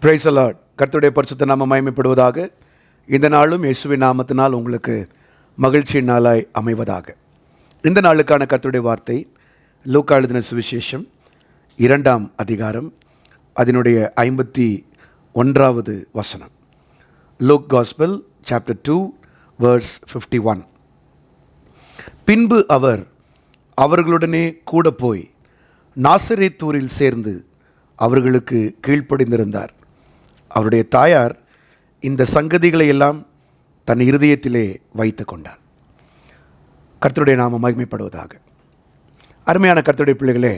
Price the Lord. கர்த்தருடைய பரிசுத்த நாமம் மகிமைப்படுவதாக. இந்த நாளும் இயேசுவின் நாமத்தினால் உங்களுக்கு மகிழ்ச்சியின் நாளாய் அமைவதாக. இந்த நாளுக்கான கர்த்தருடைய வார்த்தை லூக்கா எழுதின சுவிசேஷம் 2ஆம் அதிகாரம் அதனுடைய 51வது வசனம். Luke gospel chapter 2 verse 51. பின்பு அவர் அவர்களுடனே கூட போய் நாசரேத்தூரில் சேர்ந்து அவர்களுக்கு கீழ்ப்படிந்திருந்தார். அவருடைய தாயார் இந்த சங்கதிகளை எல்லாம் தன் இருதயத்திலே வைத்து கொண்டார். கர்த்தருடைய நாமம் மகிமைப்படுவதாக. அருமையான கர்த்தருடைய பிள்ளைகளே,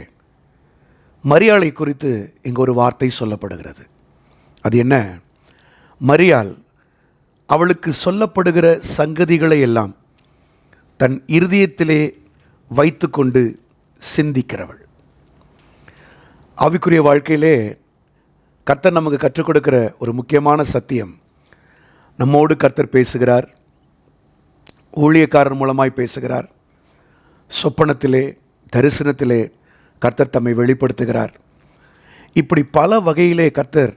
மரியாளை குறித்து இங்கு ஒரு வார்த்தை சொல்லப்படுகிறது. அது என்ன? மரியாள் அவளுக்கு சொல்லப்படுகிற சங்கதிகளை எல்லாம் தன் இருதயத்திலே வைத்து கொண்டு சிந்திக்கிறவள். ஆவிக்குரிய வாழ்க்கையிலே கர்த்தர் நமக்கு கற்றுக் கொடுக்கிற ஒரு முக்கியமான சத்தியம், நம்மோடு கர்த்தர் பேசுகிறார், ஊழியக்காரர் மூலமாய் பேசுகிறார், சொப்பனத்திலே தரிசனத்திலே கர்த்தர் தம்மை வெளிப்படுத்துகிறார். இப்படி பல வகையிலே கர்த்தர்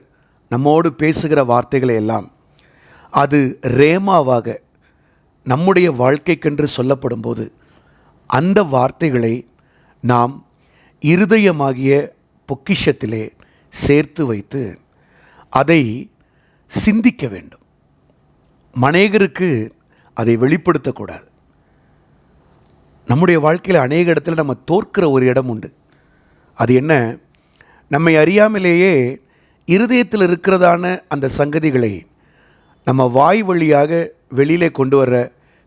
நம்மோடு பேசுகிற வார்த்தைகளை எல்லாம் அது ரேமாவாக நம்முடைய வாழ்க்கைக்கென்று சொல்லப்படும் போது அந்த வார்த்தைகளை நாம் இருதயமாகிய பொக்கிஷத்திலே சேர்த்து வைத்து அதை சிந்திக்க வேண்டும். அநேகருக்கு அதை வெளிப்படுத்தக்கூடாது. நம்முடைய வாழ்க்கையில் அநேக இடத்துல நம்ம தோற்கிற ஒரு இடம் உண்டு. அது என்ன? நம்மை அறியாமலேயே இருதயத்தில் இருக்கிறதான அந்த சங்கதிகளை நம்ம வாய் வழியாக வெளியிலே கொண்டு வர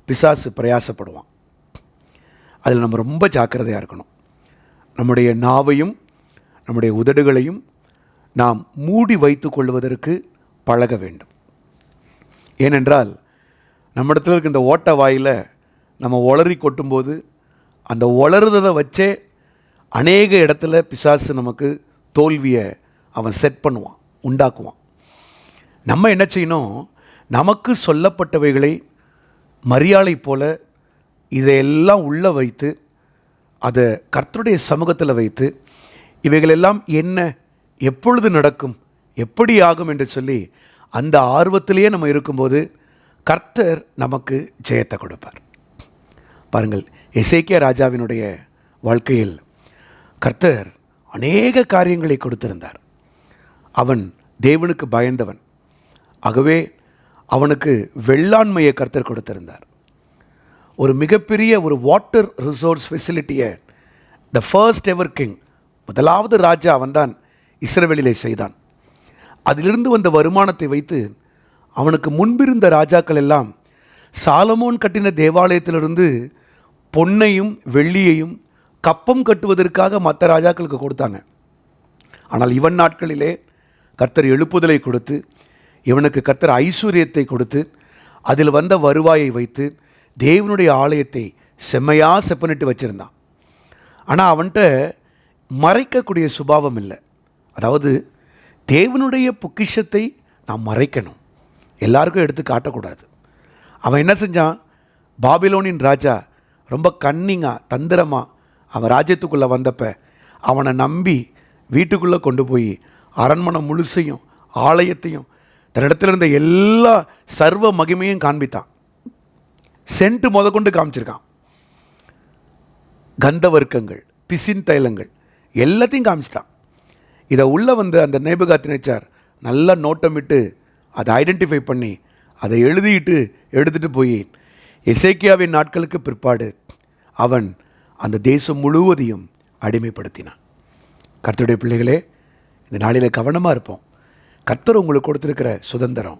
பிசாசு பிரயாசப்படுவான். அதில் நம்ம ரொம்ப ஜாக்கிரதையாக இருக்கணும். நம்முடைய நாவையும் நம்முடைய உதடுகளையும் நாம் மூடி வைத்து கொள்வதற்கு பழக வேண்டும். ஏனென்றால் நம்மிடத்தில் இருக்க இந்த ஓட்ட வாயில் நம்ம உளறி கொட்டும்போது அந்த உளறுதலை வச்சே அநேக இடத்துல பிசாசு நமக்கு தோல்வியை அவன் செட் பண்ணுவான், உண்டாக்குவான். நம்ம என்ன செய்யணும்? நமக்கு சொல்லப்பட்டவைகளை மரியாளை போல இதையெல்லாம் உள்ளே வைத்து அதை கர்த்தருடைய சமூகத்தில் வைத்து இவைகளெல்லாம் என்ன, எப்பொழுது நடக்கும், எப்படி ஆகும் என்று சொல்லி அந்த ஆர்வத்திலேயே நம்ம இருக்கும்போது கர்த்தர் நமக்கு ஜெயத்தை கொடுப்பார். பாருங்கள், எசேக்கியா ராஜாவினுடைய வாழ்க்கையில் கர்த்தர் அநேக காரியங்களை கொடுத்திருந்தார். அவன் தேவனுக்கு பயந்தவன். ஆகவே அவனுக்கு வெள்ளாண்மையை கர்த்தர் கொடுத்திருந்தார். ஒரு மிகப்பெரிய ஒரு வாட்டர் ரிசோர்ஸ் ஃபெசிலிட்டியை த ஃபர்ஸ்ட் எவர் கிங், முதலாவது ராஜா அவன்தான் இஸ்ரவேலிலே செய்தான். அதிலிருந்து வந்த வருமானத்தை வைத்து அவனுக்கு முன்பிருந்த ராஜாக்கள் எல்லாம் சாலமோன் கட்டின தேவாலயத்திலிருந்து பொன்னையும் வெள்ளியையும் கப்பம் கட்டுவதற்காக மற்ற ராஜாக்களுக்கு கொடுத்தாங்க. ஆனால் இவன் நாட்களிலே கர்த்தர் எழுப்புதலை கொடுத்து, இவனுக்கு கர்த்தர் ஐஸ்வர்யத்தை கொடுத்து, அதில் வந்த வருவாயை வைத்து தேவனுடைய ஆலயத்தை செம்மையாக செப்பனிட்டு வச்சுருந்தான். ஆனால் அவன்கிட்ட மறைக்கக்கூடிய சுபாவம் இல்லை. அதாவது தேவனுடைய பொக்கிஷத்தை நாம் மறைக்கணும், எல்லாருக்கும் எடுத்து காட்டக்கூடாது. அவன் என்ன செஞ்சான்? பாபிலோனின் ராஜா ரொம்ப கன்னிங்காக தந்திரமாக அவன் ராஜ்யத்துக்குள்ளே வந்தப்போ அவனை நம்பி வீட்டுக்குள்ளே கொண்டு போய் அரண்மனை முழுசையும் ஆலயத்தையும் தன்னிடத்தில் இருந்த எல்லா சர்வ மகிமையும் காண்பித்தான். சென்ட்டு கொண்டு காமிச்சிருக்கான். கந்தவர்க்கங்கள், பிசின் தைலங்கள் எல்லாத்தையும் காமிச்சிட்டான். இதை உள்ளே வந்து அந்த நேபுகாத்நேச்சார் நல்லா நோட்டமிட்டு அதை ஐடென்டிஃபை பண்ணி அதை எழுதிட்டு எடுத்துகிட்டு போய் எசேக்கியாவின் நாட்களுக்கு பிற்பாடு அவன் அந்த தேசம் முழுவதையும் அடிமைப்படுத்தினான். கர்த்தருடைய பிள்ளைகளே, இந்த நாளில் கவனமாக இருப்போம். கர்த்தர் உங்களுக்கு கொடுத்துருக்கிற சுதந்திரம்,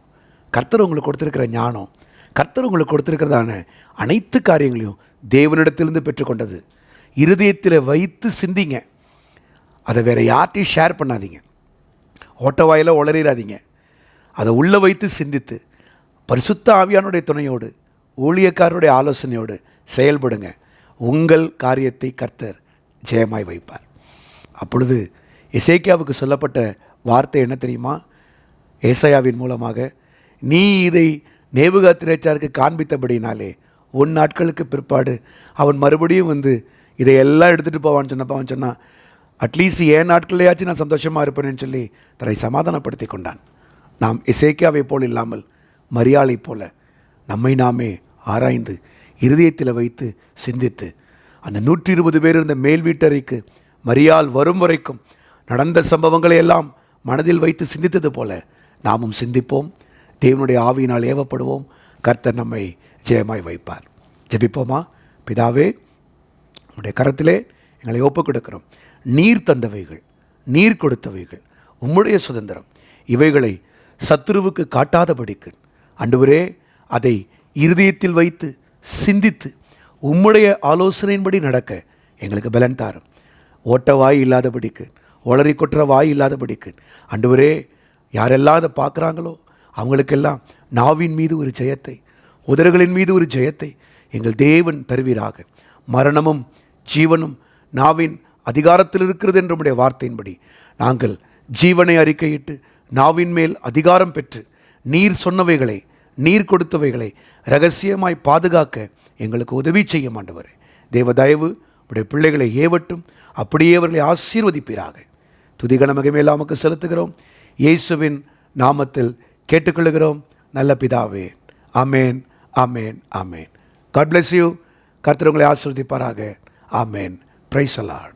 கர்த்தர் உங்களுக்கு கொடுத்துருக்கிற ஞானம், கர்த்தர் உங்களுக்கு கொடுத்துருக்கிறதான அனைத்து காரியங்களையும் தேவனிடத்திலிருந்து பெற்றுக்கொண்டது. இருதயத்தில் வைத்து சிந்திங்க. அதை வேறு யார்ட்டையும் ஷேர் பண்ணாதீங்க. ஓட்டவாயில் உளறிடாதீங்க. அதை உள்ளே வைத்து சிந்தித்து பரிசுத்த ஆவியானுடைய துணையோடு ஊழியக்காரருடைய ஆலோசனையோடு செயல்படுங்க. உங்கள் காரியத்தை கர்த்தர் ஜெயமாய் வைப்பார். அப்பொழுது எசேக்கியாவுக்கு சொல்லப்பட்ட வார்த்தை என்ன தெரியுமா? ஏசாயாவின் மூலமாக, நீ இதை நேபுகாத்நேச்சாருக்கு காண்பித்தபடினாலே உன் நாட்களுக்கு பிற்பாடு அவன் மறுபடியும் வந்து இதையெல்லாம் எடுத்துகிட்டு போவான்னு சொன்னப்போ அவன் சொன்னான், அட்லீஸ்ட் என் நாட்களையாச்சும் நான் சந்தோஷமாக இருப்பேன்னு சொல்லி தன்னை சமாதானப்படுத்தி கொண்டான். நாம் எசேக்கியாவை போல் இல்லாமல் மரியாளை போல நம்மை நாமே ஆராய்ந்து இருதயத்தில் வைத்து சிந்தித்து அந்த 120 பேர் இருந்த மேல் வீட்டறைக்கு மரியாள் வரும் வரைக்கும் நடந்த சம்பவங்களை எல்லாம் மனதில் வைத்து சிந்தித்தது போல நாமும் சிந்திப்போம். தேவனுடைய ஆவியினால் ஏவப்படுவோம். கர்த்தர் நம்மை ஜெயமாய் வைப்பார். ஜெபிப்போமா? பிதாவே, உம்முடைய கரத்திலே எங்களை ஒப்புக் கொடுக்கிறோம். நீர் தந்தவைகள், நீர் கொடுத்தவைகள் உம்முடைய சுதந்திரம். இவைகளை சத்துருவுக்கு காட்டாதபடிக்கு ஆண்டவரே அதை இருதயத்தில் வைத்து சிந்தித்து உம்முடைய ஆலோசனையின்படி நடக்க எங்களுக்கு பலன் தாரும். ஓட்ட வாய் இல்லாதபடிக்கு, ஒளறி கொட்டுற வாய் இல்லாதபடிக்கு ஆண்டவரே, யாரெல்லாம் அதை பார்க்குறாங்களோ அவங்களுக்கெல்லாம் நாவின் மீது ஒரு ஜெயத்தை, உதடுகளின் மீது ஒரு ஜெயத்தை எங்கள் தேவன் தருவீராக. மரணமும் ஜீவனும் நாவின் அதிகாரத்தில் இருக்கிறது என்ற உம்முடைய வார்த்தையின்படி நாங்கள் ஜீவனை அறிக்கையிட்டு நாவின் மேல் அதிகாரம் பெற்று நீர் சொன்னவைகளை, நீர் கொடுத்தவைகளை இரகசியமாய் பாதுகாக்க எங்களுக்கு உதவி செய்ய ஆண்டவரே. தேவ தயவு உடைய பிள்ளைகளை ஏவட்டும். அப்படியே அவர்களை ஆசீர்வதிப்பீராக. துதிகன மகிமையெல்லாம் நமக்கு செலுத்துகிறோம். இயேசுவின் நாமத்தில் கேட்டுக்கொள்கிறோம் நல்ல பிதாவே. ஆமேன், ஆமேன், ஆமேன். God bless you. கர்த்தர் உங்களை ஆசீர்வதிப்பாராக. ஆமேன். Praise the Lord.